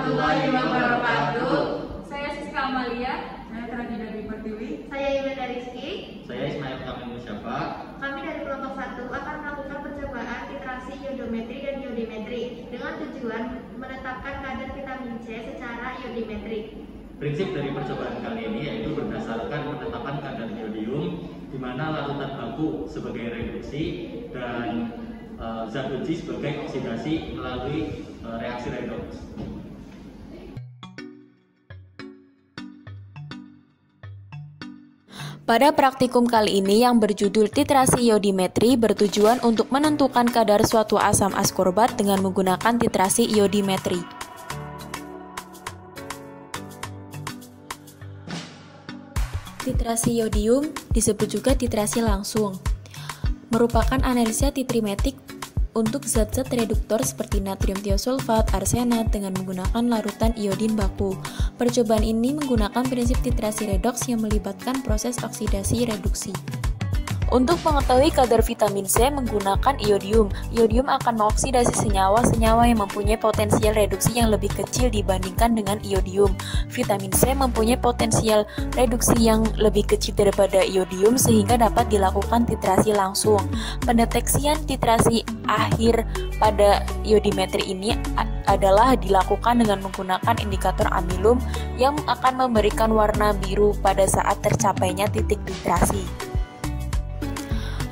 warahmatullahi wabarakatuh. Saya Siska Amalia. Saya Tradida Pertiwi. Saya Yumena Rizky. Saya Ismail Kamil Musyafa. Kami dari kelompok 1 akan melakukan percobaan titrasi iodometri dan iodimetri dengan tujuan menetapkan kadar vitamin C secara iodimetrik. Prinsip dari percobaan kali ini yaitu berdasarkan penetapan kadar iodium, di mana larutan baku sebagai reduksi dan zat uji sebagai oksidasi melalui reaksi redoks. Pada praktikum kali ini yang berjudul titrasi iodimetri bertujuan untuk menentukan kadar suatu asam askorbat dengan menggunakan titrasi iodimetri. Titrasi iodium disebut juga titrasi langsung, merupakan analisa titrimetik untuk zat-zat reduktor seperti natrium tiosulfat, arsenat dengan menggunakan larutan iodin baku. Percobaan ini menggunakan prinsip titrasi redoks yang melibatkan proses oksidasi reduksi. Untuk mengetahui kadar vitamin C menggunakan iodium, iodium akan mengoksidasi senyawa-senyawa yang mempunyai potensial reduksi yang lebih kecil dibandingkan dengan iodium. Vitamin C mempunyai potensial reduksi yang lebih kecil daripada iodium sehingga dapat dilakukan titrasi langsung. Pendeteksian titrasi akhir pada iodimetri ini adalah dilakukan dengan menggunakan indikator amilum yang akan memberikan warna biru pada saat tercapainya titik titrasi.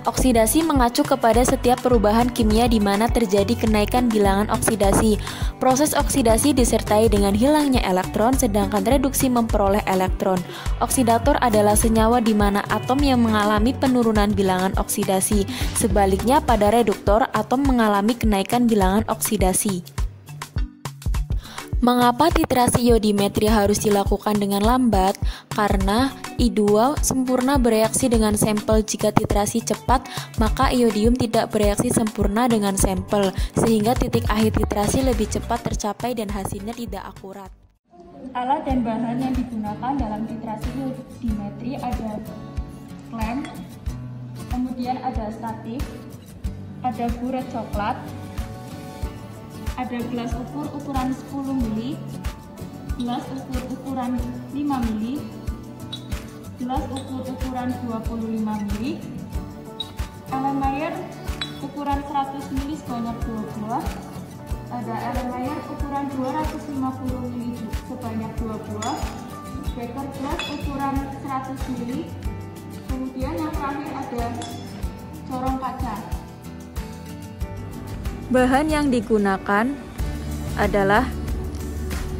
Oksidasi mengacu kepada setiap perubahan kimia di mana terjadi kenaikan bilangan oksidasi. Proses oksidasi disertai dengan hilangnya elektron, sedangkan reduksi memperoleh elektron. Oksidator adalah senyawa di mana atom yang mengalami penurunan bilangan oksidasi. Sebaliknya pada reduktor, atom mengalami kenaikan bilangan oksidasi. Mengapa titrasi iodimetri harus dilakukan dengan lambat? Karena I2 sempurna bereaksi dengan sampel. Jika titrasi cepat, maka iodium tidak bereaksi sempurna dengan sampel, sehingga titik akhir titrasi lebih cepat tercapai dan hasilnya tidak akurat. Alat dan bahan yang digunakan dalam titrasi iodimetri ada klem, kemudian ada statik, ada buret coklat, ada gelas ukur ukuran 10 mili, gelas ukur ukuran 5 mili, gelas ukur ukuran 25 mili, Erlenmeyer ukuran 100 mili sebanyak 2 buah, ada Erlenmeyer ukuran 250 mili sebanyak 2 buah, beker gelas ukuran 100 mili, kemudian yang terakhir ada corong kaca. Bahan yang digunakan adalah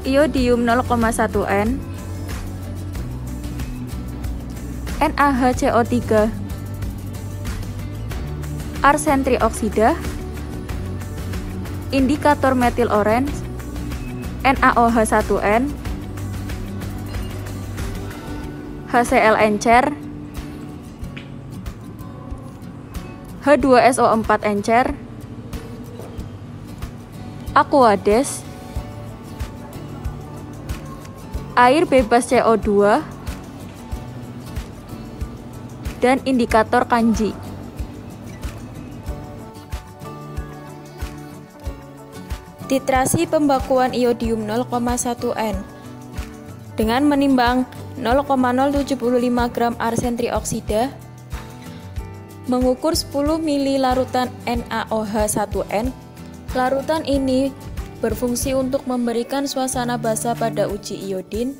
iodium 0,1N, NaHCO3, arsen trioksida, indikator metil orange, NaOH1N, HCl encer, H2SO4 encer, Aquades, air bebas CO2, dan indikator kanji. Titrasi pembakuan iodium 0,1N dengan menimbang 0,075 gram arsen trioksida, mengukur 10 mili larutan NaOH1N. Larutan ini berfungsi untuk memberikan suasana basah pada uji iodin.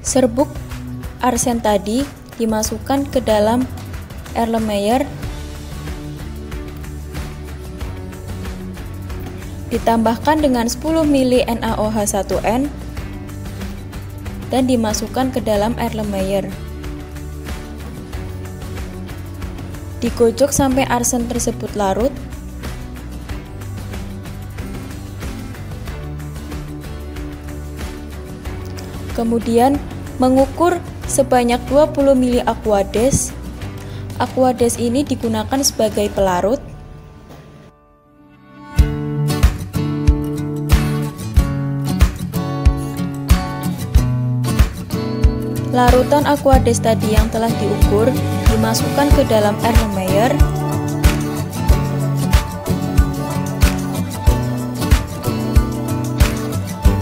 Serbuk arsen tadi dimasukkan ke dalam Erlenmeyer, ditambahkan dengan 10 mili NaOH1N dan dimasukkan ke dalam Erlenmeyer. Digojok sampai arsen tersebut larut. Kemudian mengukur sebanyak 20 mili Aquades. Aquades ini digunakan sebagai pelarut. Larutan Aquades tadi yang telah diukur dimasukkan ke dalam Erlenmeyer.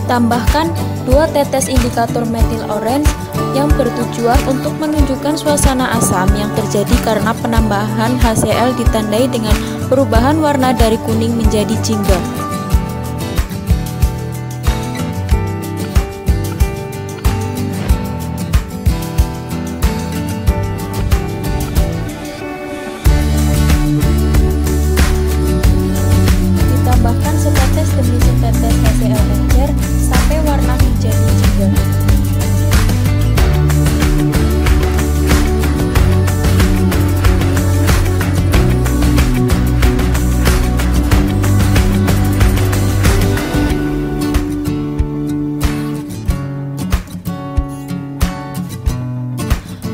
Tambahkan 2 tetes indikator metil orange yang bertujuan untuk menunjukkan suasana asam yang terjadi karena penambahan HCl ditandai dengan perubahan warna dari kuning menjadi jingga. Ditambahkan setetes demi setetes HCl encer sampai warna menjadi jingga.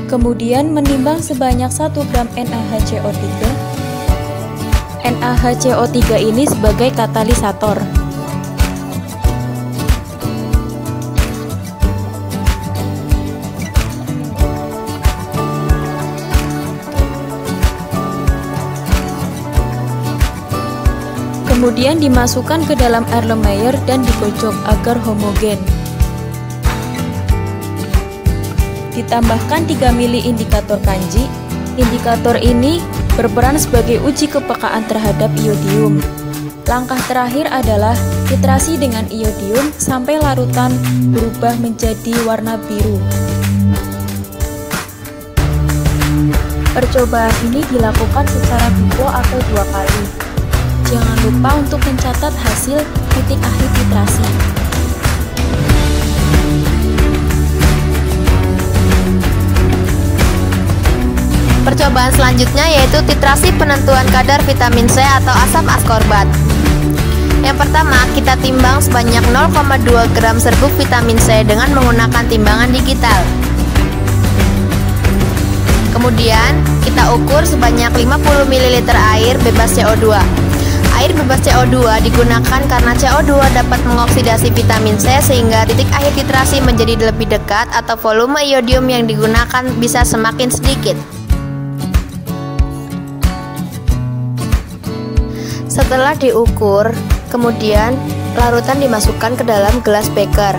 Kemudian menimbang sebanyak 1 gram NaHCO3. NaHCO3 ini sebagai katalisator. Kemudian dimasukkan ke dalam Erlenmeyer dan digocok agar homogen. Ditambahkan 3 mili indikator kanji. Indikator ini berperan sebagai uji kepekaan terhadap iodium. Langkah terakhir adalah titrasi dengan iodium sampai larutan berubah menjadi warna biru. Percobaan ini dilakukan secara duo atau 2 kali. Jangan lupa untuk mencatat hasil titik akhir titrasi. Percobaan selanjutnya yaitu titrasi penentuan kadar vitamin C atau asam askorbat. Yang pertama, kita timbang sebanyak 0,2 gram serbuk vitamin C dengan menggunakan timbangan digital. Kemudian, kita ukur sebanyak 50 ml air bebas CO2. Air bebas CO2 digunakan karena CO2 dapat mengoksidasi vitamin C sehingga titik akhir titrasi menjadi lebih dekat atau volume iodium yang digunakan bisa semakin sedikit. Setelah diukur, kemudian larutan dimasukkan ke dalam gelas beker.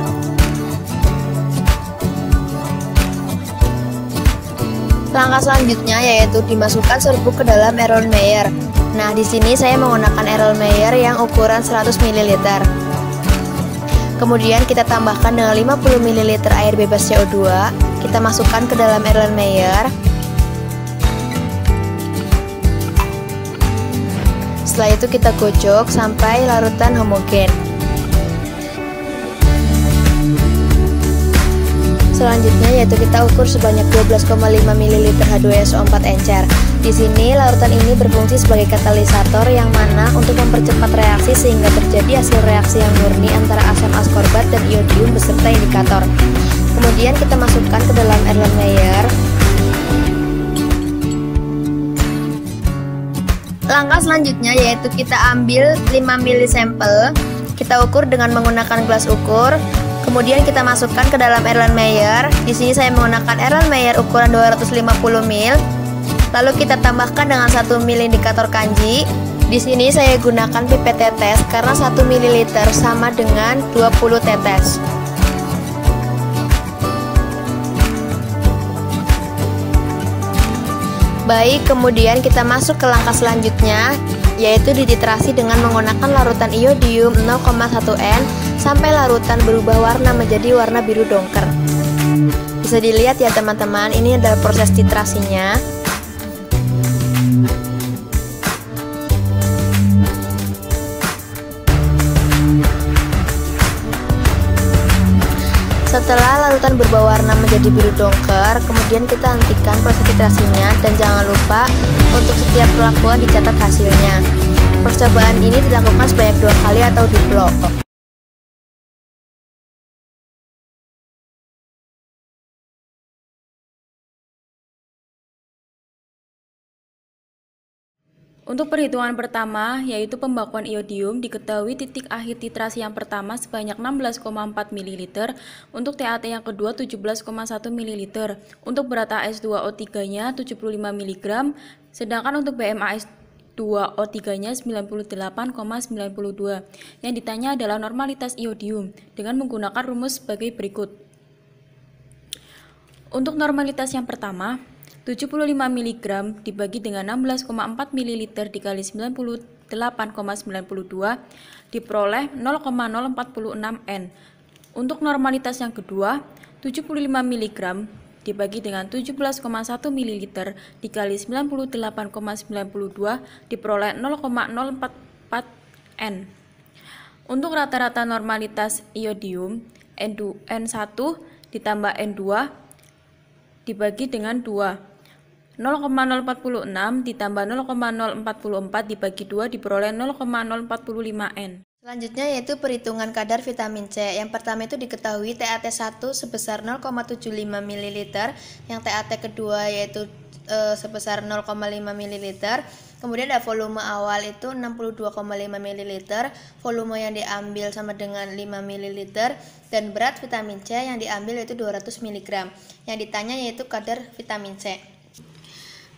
Langkah selanjutnya yaitu dimasukkan serbuk ke dalam Erlenmeyer. Nah, di sini saya menggunakan Erlenmeyer yang ukuran 100 ml. Kemudian kita tambahkan dengan 50 ml air bebas CO2. Kita masukkan ke dalam Erlenmeyer. Setelah itu kita gocok sampai larutan homogen. Selanjutnya yaitu kita ukur sebanyak 12,5 ml H2SO4 encer. Di sini larutan ini berfungsi sebagai katalisator yang mana untuk mempercepat reaksi sehingga terjadi hasil reaksi yang murni antara asam askorbat dan iodium beserta indikator. Kemudian kita masukkan ke dalam Erlenmeyer. Langkah selanjutnya yaitu kita ambil 5 ml sampel, kita ukur dengan menggunakan gelas ukur, kemudian kita masukkan ke dalam Erlenmeyer. Di sini saya menggunakan Erlenmeyer ukuran 250 ml. Lalu kita tambahkan dengan 1 ml indikator kanji. Di sini saya gunakan pipet tetes karena 1 ml sama dengan 20 tetes. Baik, kemudian kita masuk ke langkah selanjutnya, yaitu dititrasi dengan menggunakan larutan iodium 0,1 N sampai larutan berubah warna menjadi warna biru dongker. Bisa dilihat ya teman-teman, ini adalah proses titrasinya. Setelah larutan berubah warna menjadi biru dongker, kemudian kita hentikan proses titrasinya dan jangan lupa untuk setiap perlakuan dicatat hasilnya. Percobaan ini dilakukan sebanyak 2 kali atau diplok. Untuk perhitungan pertama, yaitu pembakuan iodium, diketahui titik akhir titrasi yang pertama sebanyak 16,4 ml, untuk TAT yang kedua 17,1 ml, untuk berat AS2O3-nya 75 mg, sedangkan untuk BMAS2O3-nya 98,92. Yang ditanya adalah normalitas iodium dengan menggunakan rumus sebagai berikut. Untuk normalitas yang pertama, 75 mg dibagi dengan 16,4 ml dikali 98,92 diperoleh 0,046 N. Untuk normalitas yang kedua, 75 mg dibagi dengan 17,1 ml dikali 98,92 diperoleh 0,044 N. Untuk rata-rata normalitas iodium, N1 ditambah N2 dibagi dengan 2. 0,046 ditambah 0,044 dibagi 2 diperoleh 0,045 N. Selanjutnya yaitu perhitungan kadar vitamin C. Yang pertama itu diketahui TAT1 sebesar 0,75 ml, yang TAT kedua yaitu sebesar 0,5 ml. Kemudian ada volume awal itu 62,5 ml, volume yang diambil sama dengan 5 ml, dan berat vitamin C yang diambil yaitu 200 mg. Yang ditanya yaitu kadar vitamin C.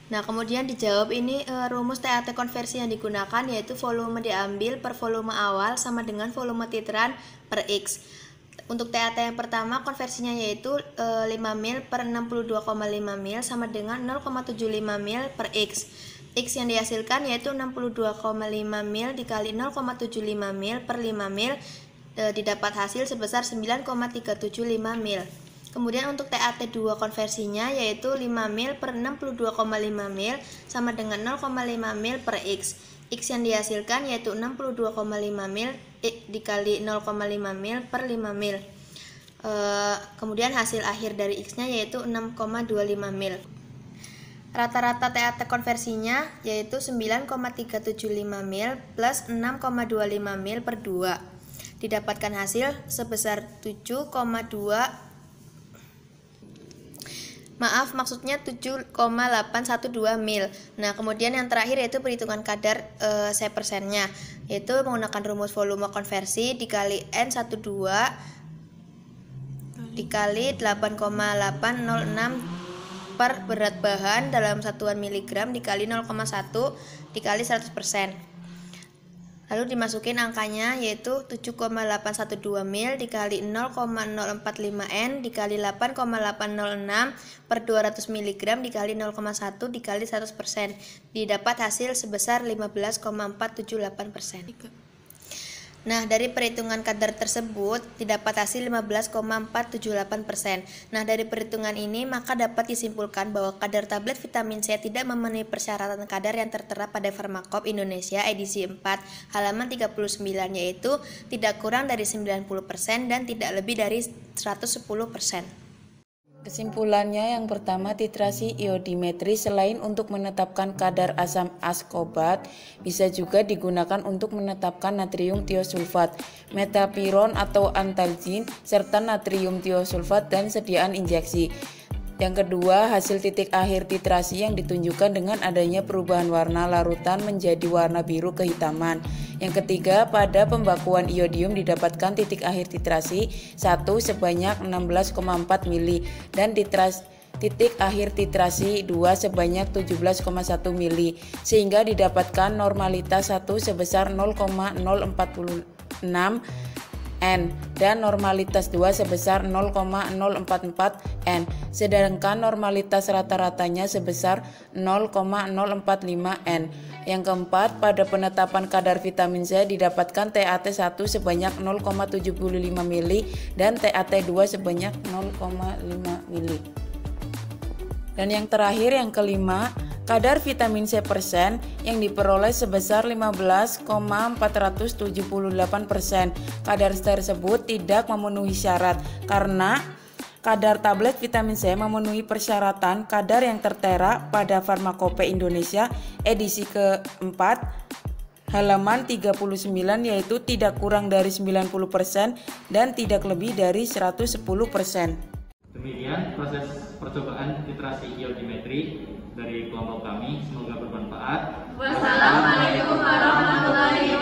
Nah, kemudian dijawab ini rumus TAT konversi yang digunakan yaitu volume diambil per volume awal sama dengan volume titran per X. Untuk TAT yang pertama konversinya yaitu 5 mil per 62,5 mil sama dengan 0,75 mil per X. X yang dihasilkan yaitu 62,5 mil dikali 0,75 mil per 5 mil didapat hasil sebesar 9,375 mil. Kemudian untuk TAT2 konversinya yaitu 5 mil per 62,5 mil sama dengan 0,5 mil per X. X yang dihasilkan yaitu 62,5 mil dikali 0,5 mil per 5 mil. Kemudian hasil akhir dari X-nya yaitu 6,25 mil. Rata-rata TAT konversinya yaitu 9,375 mil plus 6,25 mil per 2. Didapatkan hasil sebesar 7,812 mil. Nah, kemudian yang terakhir yaitu perhitungan kadar C persennya, yaitu menggunakan rumus volume konversi dikali N12 dikali 8,806 per berat bahan dalam satuan miligram dikali 0,1 dikali 100%. Lalu dimasukin angkanya yaitu 7,812 mil dikali 0,045 N dikali 8,806 per 200 mg dikali 0,1 dikali 100%. Didapat hasil sebesar 15,478%. Nah, dari perhitungan kadar tersebut didapat hasil 15,478%. Nah, dari perhitungan ini maka dapat disimpulkan bahwa kadar tablet vitamin C tidak memenuhi persyaratan kadar yang tertera pada Pharmacope Indonesia edisi 4 halaman 39, yaitu tidak kurang dari 90% dan tidak lebih dari 110%. Kesimpulannya, yang pertama, titrasi iodimetri selain untuk menetapkan kadar asam askorbat bisa juga digunakan untuk menetapkan natrium tiosulfat, metapiron atau antalgin, serta natrium tiosulfat dan sediaan injeksi. Yang kedua, hasil titik akhir titrasi yang ditunjukkan dengan adanya perubahan warna larutan menjadi warna biru kehitaman. Yang ketiga, pada pembakuan iodium didapatkan titik akhir titrasi 1 sebanyak 16,4 mili dan titik akhir titrasi 2 sebanyak 17,1 mili, sehingga didapatkan normalitas 1 sebesar 0,046 N dan normalitas 2 sebesar 0,044 N, sedangkan normalitas rata-ratanya sebesar 0,045 N. Yang keempat, pada penetapan kadar vitamin C didapatkan TAT1 sebanyak 0,75 mili dan TAT2 sebanyak 0,5 mili. Dan yang terakhir, yang kelima, kadar vitamin C persen yang diperoleh sebesar 15,478%. Kadar tersebut tidak memenuhi syarat karena kadar tablet vitamin C memenuhi persyaratan kadar yang tertera pada Pharmacope Indonesia edisi keempat halaman 39, yaitu tidak kurang dari 90% dan tidak lebih dari 110%. Demikian proses percobaan titrasi iodimetri. dari kelompok kami. Semoga bermanfaat. Wassalamualaikum warahmatullahi wabarakatuh.